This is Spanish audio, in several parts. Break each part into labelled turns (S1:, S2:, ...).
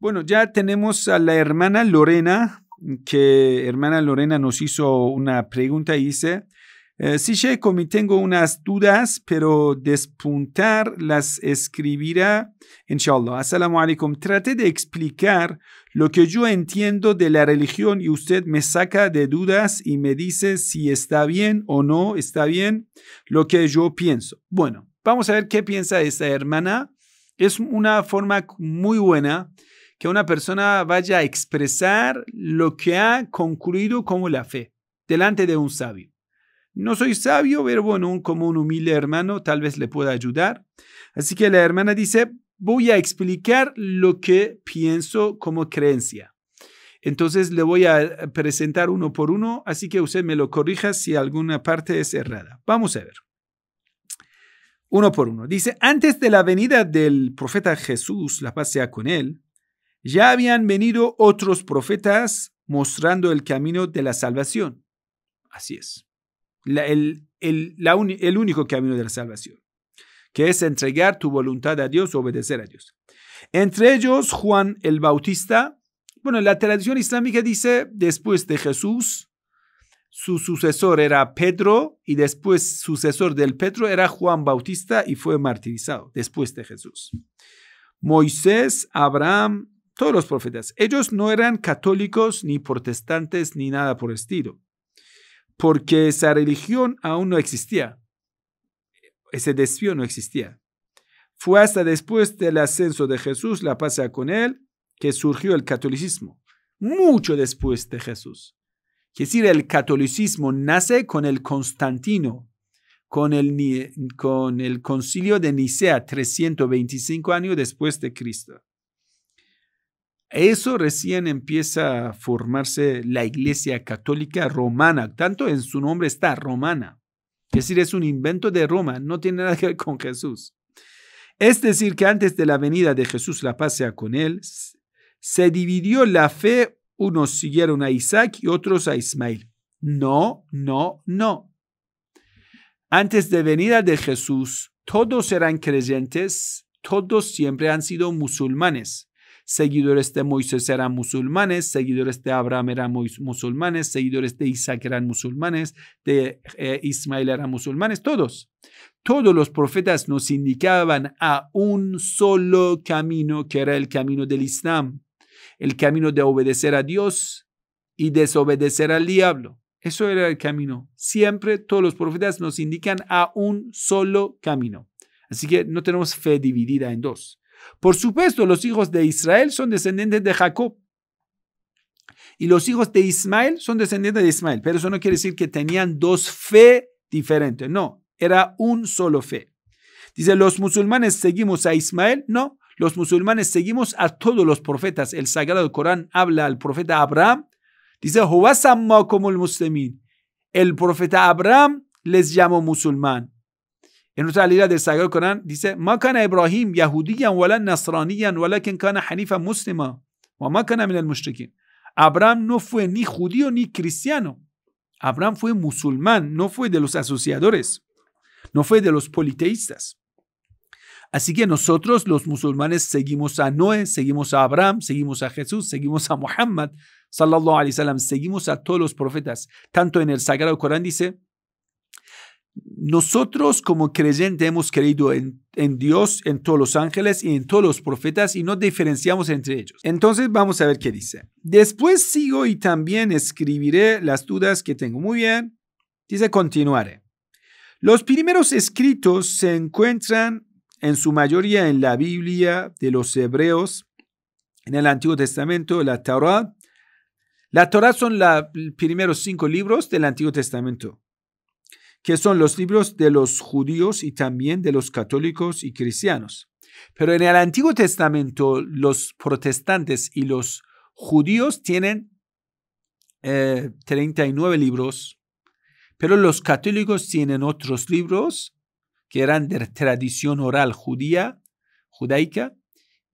S1: Bueno, ya tenemos a la hermana Lorena, que hermana Lorena nos hizo una pregunta y dice, sí, Sheikh, tengo unas dudas, pero despuntar las escribirá, inshallah. Assalamu alaikum. Traté de explicar lo que yo entiendo de la religión y usted me saca de dudas y me dice si está bien o no está bien lo que yo pienso. Bueno, vamos a ver qué piensa esta hermana. Es una forma muy buena que una persona vaya a expresar lo que ha concluido como la fe delante de un sabio. No soy sabio, pero bueno, como un humilde hermano tal vez le pueda ayudar. Así que la hermana dice, voy a explicar lo que pienso como creencia. Entonces le voy a presentar uno por uno, así que usted me lo corrija si alguna parte es errada. Vamos a ver. Uno por uno. Dice, antes de la venida del profeta Jesús, la paz sea con él, ya habían venido otros profetas mostrando el camino de la salvación. Así es. El único camino de la salvación, que es entregar tu voluntad a Dios, obedecer a Dios. Entre ellos, Juan el Bautista. Bueno, la tradición islámica dice, después de Jesús, su sucesor era Pedro, y después sucesor del Pedro era Juan Bautista y fue martirizado después de Jesús. Moisés, Abraham, todos los profetas, ellos no eran católicos ni protestantes ni nada por el estilo, porque esa religión aún no existía, ese desvío no existía. Fue hasta después del ascenso de Jesús, la paz sea con él, que surgió el catolicismo, mucho después de Jesús. Es decir, el catolicismo nace con el Constantino, con el concilio de Nicea, 325 años después de Cristo. Eso recién empieza a formarse la Iglesia Católica Romana, tanto en su nombre está romana, es decir, es un invento de Roma, no tiene nada que ver con Jesús. Es decir, que antes de la venida de Jesús, la paz sea con él, se dividió la fe, unos siguieron a Isaac y otros a Ismael. No. Antes de venida de Jesús, todos eran creyentes, todos siempre han sido musulmanes. Seguidores de Moisés eran musulmanes, seguidores de Abraham eran musulmanes, seguidores de Isaac eran musulmanes, de Ismael eran musulmanes, todos. Todos los profetas nos indicaban a un solo camino, que era el camino del Islam, el camino de obedecer a Dios y desobedecer al diablo. Eso era el camino. Siempre todos los profetas nos indican a un solo camino. Así que no tenemos fe dividida en dos. Por supuesto, los hijos de Israel son descendientes de Jacob y los hijos de Ismael son descendientes de Ismael, pero eso no quiere decir que tenían dos fe diferentes, no, era un solo fe. Dice, ¿los musulmanes seguimos a Ismael? No, los musulmanes seguimos a todos los profetas. El Sagrado Corán habla al profeta Abraham, dice, el profeta Abraham les llamó musulmán. En otra realidad del Sagrado Corán dice, Ma kana Ibrahim yahudiyan wala nasraniyan walakin kana hanifa muslima wa ma kana min al-mushrikin. Abraham no fue ni judío ni cristiano. Abraham fue musulmán, no fue de los asociadores, no fue de los politeístas. Así que nosotros los musulmanes seguimos a Noé, seguimos a Abraham, seguimos a Jesús, seguimos a Muhammad sallallahu alaihi wasallam, seguimos a todos los profetas. Tanto en el Sagrado Corán dice, nosotros como creyentes hemos creído en Dios, en todos los ángeles y en todos los profetas y no diferenciamos entre ellos. Entonces vamos a ver qué dice. Después sigo y también escribiré las dudas que tengo. Muy bien. Dice, continuaré. Los primeros escritos se encuentran en su mayoría en la Biblia de los hebreos, en el Antiguo Testamento, la Torá. La Torá son los primeros 5 libros del Antiguo Testamento, que son los libros de los judíos y también de los católicos y cristianos. Pero en el Antiguo Testamento, los protestantes y los judíos tienen 39 libros, pero los católicos tienen otros libros que eran de tradición oral judaica,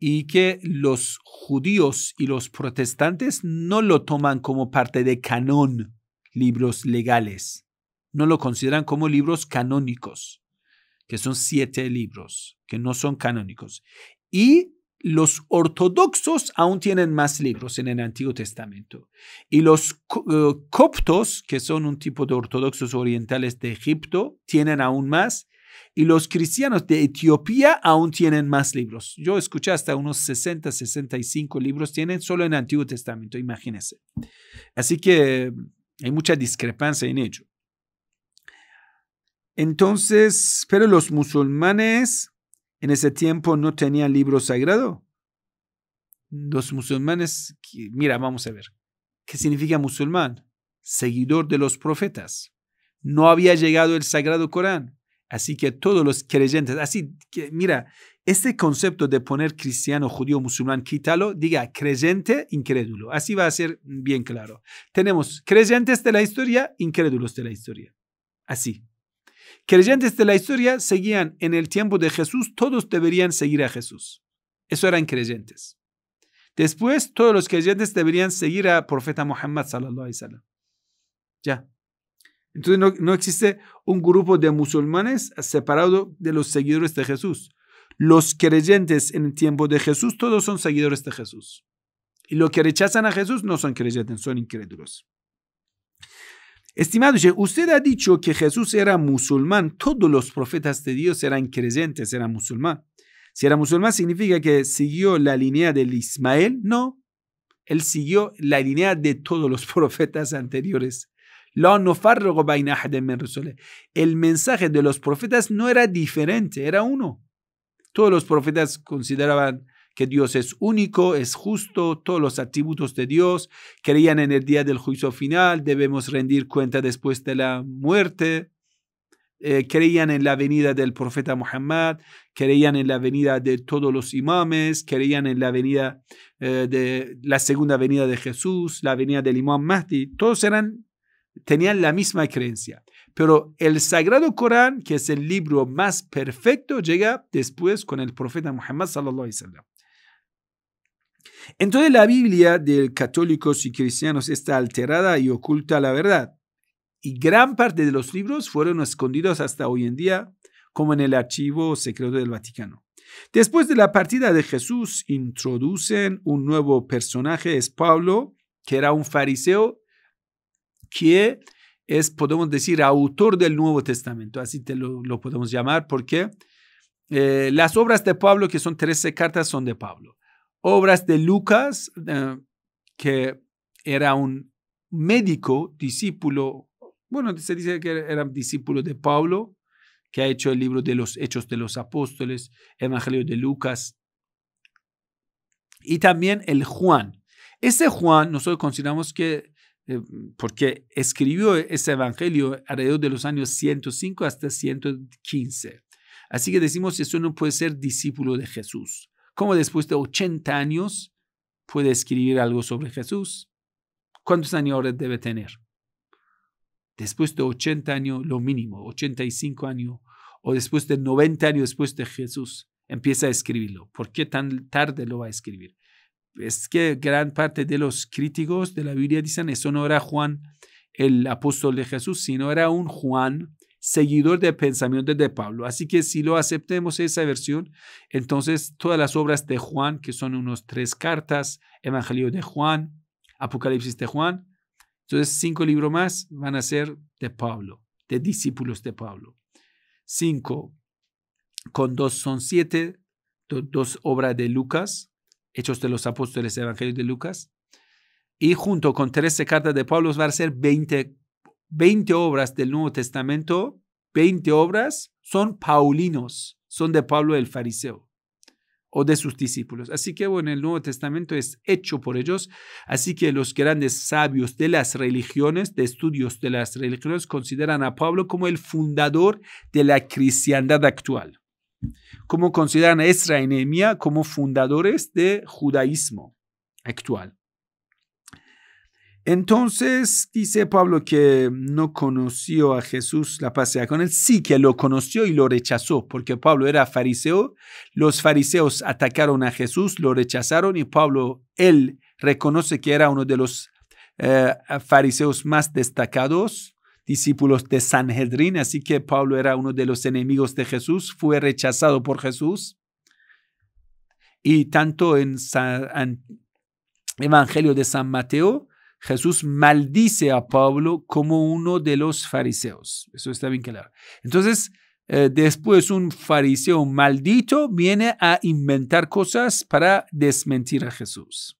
S1: y que los judíos y los protestantes no lo toman como parte de canón, libros legales. No lo consideran como libros canónicos, que son 7 libros que no son canónicos. Y los ortodoxos aún tienen más libros en el Antiguo Testamento. Y los coptos, que son un tipo de ortodoxos orientales de Egipto, tienen aún más. Y los cristianos de Etiopía aún tienen más libros. Yo escuché hasta unos 60, 65 libros tienen solo en el Antiguo Testamento, imagínense. Así que hay mucha discrepancia en ello. Entonces, pero los musulmanes en ese tiempo no tenían libro sagrado. Los musulmanes, mira, vamos a ver. ¿Qué significa musulmán? Seguidor de los profetas. No había llegado el Sagrado Corán. Así que todos los creyentes, así que mira, este concepto de poner cristiano, judío, musulmán, quítalo, diga creyente, incrédulo. Así va a ser bien claro. Tenemos creyentes de la historia, incrédulos de la historia. Así. Creyentes de la historia seguían en el tiempo de Jesús, todos deberían seguir a Jesús. Eso eran creyentes. Después, todos los creyentes deberían seguir al profeta Muhammad sallallahu alaihi wasallam. Ya. Entonces no existe un grupo de musulmanes separado de los seguidores de Jesús. Los creyentes en el tiempo de Jesús, todos son seguidores de Jesús. Y los que rechazan a Jesús no son creyentes, son incrédulos. Estimado, usted ha dicho que Jesús era musulmán. Todos los profetas de Dios eran creyentes, eran musulmán. Si era musulmán, ¿significa que siguió la línea del Ismael? No. Él siguió la línea de todos los profetas anteriores. El mensaje de los profetas no era diferente, era uno. Todos los profetas consideraban que Dios es único, es justo, todos los atributos de Dios, creían en el día del juicio final, debemos rendir cuenta después de la muerte, creían en la venida del profeta Muhammad, creían en la venida de todos los imames, creían en la venida de la segunda venida de Jesús, la venida del imam Mahdi, todos tenían la misma creencia. Pero el Sagrado Corán, que es el libro más perfecto, llega después con el profeta Muhammad sallallahu alaihi wasallam. Entonces la Biblia de católicos y cristianos está alterada y oculta la verdad. Y gran parte de los libros fueron escondidos hasta hoy en día, como en el archivo secreto del Vaticano. Después de la partida de Jesús, introducen un nuevo personaje, es Pablo, que era un fariseo, que es, podemos decir, autor del Nuevo Testamento, así lo podemos llamar, porque las obras de Pablo, que son 13 cartas, son de Pablo. Obras de Lucas, que era un médico, discípulo, bueno, se dice que era discípulo de Pablo, que ha hecho el libro de los Hechos de los Apóstoles, Evangelio de Lucas, y también el Juan. Ese Juan, nosotros consideramos que porque escribió ese evangelio alrededor de los años 105 hasta 115. Así que decimos que eso no puede ser discípulo de Jesús. ¿Cómo después de 80 años puede escribir algo sobre Jesús? ¿Cuántos años ahora debe tener? Después de 80 años, lo mínimo, 85 años, o después de 90 años después de Jesús, empieza a escribirlo. ¿Por qué tan tarde lo va a escribir? Es que gran parte de los críticos de la Biblia dicen eso no era Juan el apóstol de Jesús, sino era un Juan seguidor de pensamientos de Pablo. Así que si lo aceptemos esa versión, entonces todas las obras de Juan, que son unos 3 cartas, Evangelio de Juan, Apocalipsis de Juan, entonces 5 libros más van a ser de Pablo, de discípulos de Pablo. 5 con 2 son 7, 2 obras de Lucas, Hechos de los Apóstoles, Evangelio de Lucas, y junto con 13 cartas de Pablo van a ser 20 obras del Nuevo Testamento. 20 obras son paulinos, son de Pablo el fariseo o de sus discípulos. Así que bueno, el Nuevo Testamento es hecho por ellos. Así que los grandes sabios de las religiones, de estudios de las religiones, consideran a Pablo como el fundador de la cristiandad actual. Como consideran a Ezra y Nehemías como fundadores de judaísmo actual. Entonces dice Pablo que no conoció a Jesús, la paz sea con él, sí que lo conoció y lo rechazó, porque Pablo era fariseo, los fariseos atacaron a Jesús, lo rechazaron y Pablo, él reconoce que era uno de los fariseos más destacados, discípulos de Sanhedrin, así que Pablo era uno de los enemigos de Jesús, fue rechazado por Jesús. Y tanto en Evangelio de San Mateo, Jesús maldice a Pablo como uno de los fariseos. Eso está bien claro. Entonces, después un fariseo maldito viene a inventar cosas para desmentir a Jesús.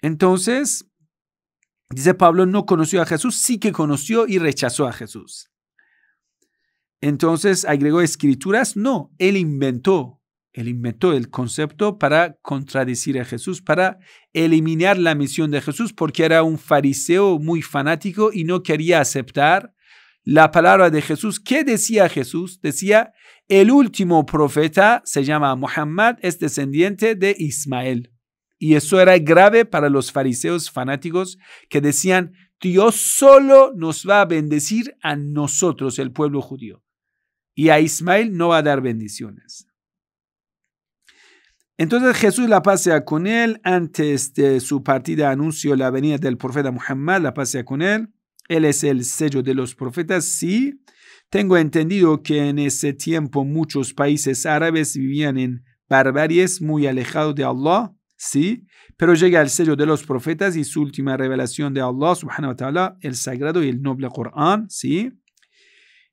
S1: Entonces, dice Pablo, no conoció a Jesús, sí que conoció y rechazó a Jesús. Entonces, ¿agregó escrituras? No, él inventó el concepto para contradecir a Jesús, para eliminar la misión de Jesús, porque era un fariseo muy fanático y no quería aceptar la palabra de Jesús. ¿Qué decía Jesús? Decía, el último profeta se llama Muhammad, es descendiente de Ismael. Y eso era grave para los fariseos fanáticos que decían, Dios solo nos va a bendecir a nosotros, el pueblo judío. Y a Ismael no va a dar bendiciones. Entonces Jesús la pasea con él. Antes de su partida anunció la venida del profeta Muhammad, la pasea con él. Él es el sello de los profetas, sí. Tengo entendido que en ese tiempo muchos países árabes vivían en barbaries muy alejados de Allah, sí. Pero llega el sello de los profetas y su última revelación de Allah, subhanahu wa ta'ala, el sagrado y el noble Corán, sí.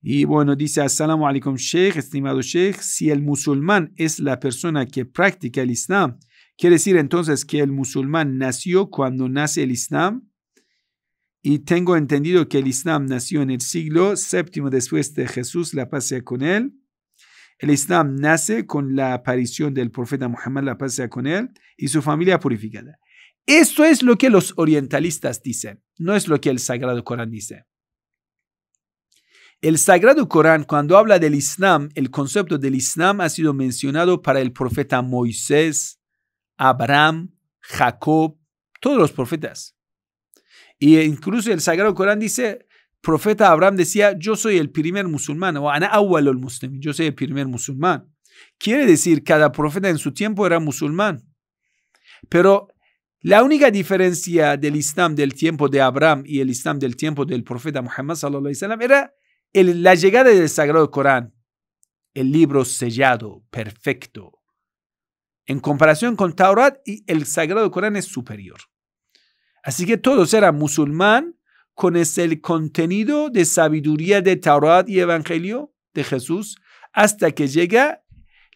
S1: Y bueno, dice, Assalamu alaikum, Sheikh, estimado Sheikh, si el musulmán es la persona que practica el Islam, ¿quiere decir entonces que el musulmán nació cuando nace el Islam? Y tengo entendido que el Islam nació en el siglo VII después de Jesús, la paz sea con él. El Islam nace con la aparición del profeta Muhammad, la paz sea con él, y su familia purificada. Esto es lo que los orientalistas dicen, no es lo que el Sagrado Corán dice. El Sagrado Corán, cuando habla del Islam, el concepto del Islam ha sido mencionado para el profeta Moisés, Abraham, Jacob, todos los profetas. Y incluso el Sagrado Corán dice, profeta Abraham decía, yo soy el primer musulmán, o ana awwalul muslimin, yo soy el primer musulmán. Quiere decir, cada profeta en su tiempo era musulmán. Pero la única diferencia del Islam del tiempo de Abraham y el Islam del tiempo del profeta Muhammad sallallahu alaihi wasallam era la llegada del Sagrado Corán, el libro sellado, perfecto. En comparación con Taurat, el Sagrado Corán es superior. Así que todos eran musulmán con el contenido de sabiduría de Taurat y Evangelio de Jesús, hasta que llega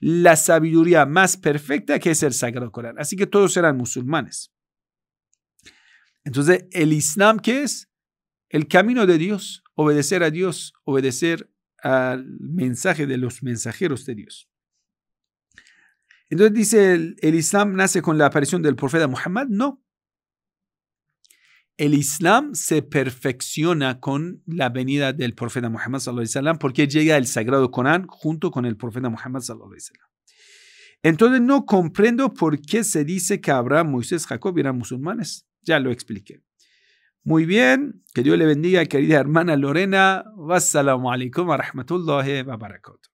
S1: la sabiduría más perfecta, que es el Sagrado Corán. Así que todos eran musulmanes. Entonces, ¿el Islam qué es? El camino de Dios, obedecer a Dios, obedecer al mensaje de los mensajeros de Dios. Entonces dice, ¿el Islam nace con la aparición del profeta Muhammad? No. El Islam se perfecciona con la venida del profeta Muhammad sallallahu alaihi wasallam, porque llega el Sagrado Corán junto con el profeta Muhammad sallallahu alaihi wasallam. Entonces no comprendo por qué se dice que Abraham, Moisés, Jacob eran musulmanes. Ya lo expliqué. Muy bien, que Dios le bendiga, querida hermana Lorena. Wassalamu alaikum wa rahmatullahi wa barakatuh.